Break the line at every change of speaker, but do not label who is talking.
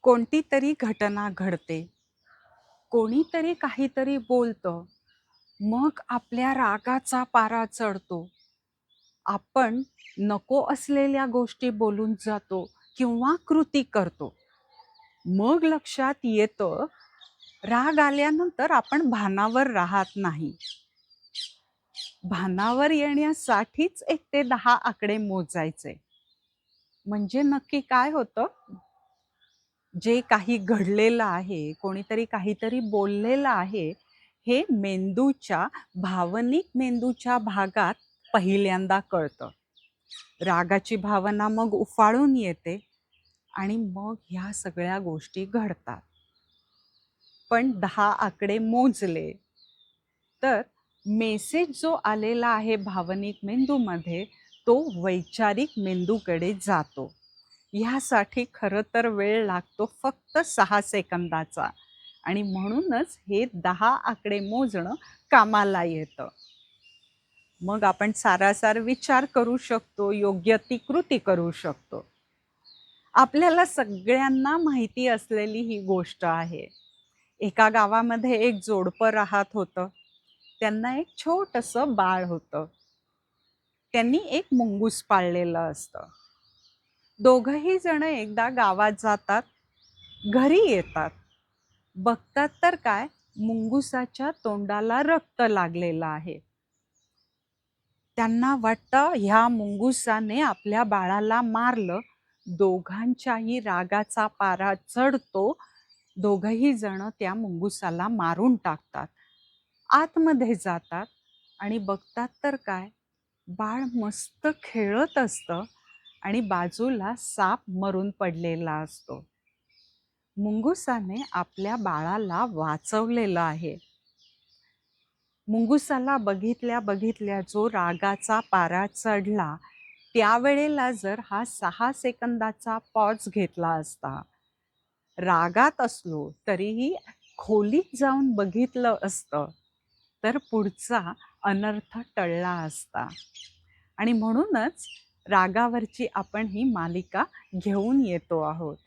कोणती तरी घटना घडते, कोणीतरी काहीतरी बोलतं, मग आपल्या रागाचा पारा चढतो. आपण नको असलेल्या गोष्टी बोलून जातो किंवा कृती करतो. मग लक्षात येतं, राग आल्यानंतर आपण भानावर राहत नाही. भानावर येण्यासाठीच 1 ते 10 आकडे मोजायचे. म्हणजे नक्की काय होतं? जे काही घडलेलं आहे, कोणीतरी काहीतरी बोललेलं आहे, हे भावनिक मेंदूच्या भागात पहिल्यांदा कळतं. रागाची भावना मग उफाळून येते आणि मग ह्या सगळ्या गोष्टी घडतात. पण 10 आकडे मोजले, तर मेसेज जो आलेला आहे भावनिक मेंदूमध्ये, तो वैचारिक मेंदूकडे जातो. ह्यासाठी खरं तर वेळ लागतो फक्त 6 सेकंदाचा आणि म्हणूनच हे 10 आकडे मोजणं कामाला येतं. मग आपण सारासार विचार करू शकतो, योग्य ती कृती करू शकतो. आपल्याला सगळ्यांना माहिती असलेली ही गोष्ट आहे. एका गावामध्ये एक जोडपं राहत होतं. त्यांना एक छोटंसं बाळ होतं. त्यांनी एक मुंगूस पाळलेलं असतं. दोघंही जण एकदा गावात जातात, घरी येतात. बघतात तर काय, मुंगुसाच्या तोंडाला रक्त लागलेलं आहे. त्यांना वाटतं ह्या मुंगुसाने आपल्या बाळाला मारलं. दोघांच्याही रागाचा पारा चढतो. दोघंही जण त्या मुंगुसाला मारून टाकतात. आतमध्ये जातात आणि बघतात तर काय, बाळ मस्त खेळत असतं आणि बाजूला साप मरून पडलेला असतो. मुंगुसाने आपल्या बाळाला वाचवलेलं आहे. मुंगुसाला बघितल्या बघितल्या जो रागाचा पारा चढला, त्यावेळेला जर हा 6 सेकंदाचा पॉज घेतला असता, रागात असलो तरीही खोलीत जाऊन बघितलं असतं, तर पुढचा अनर्थ टळला असता. आणि म्हणूनच रागावरची आपण ही मालिका घेऊन येतो आहोत.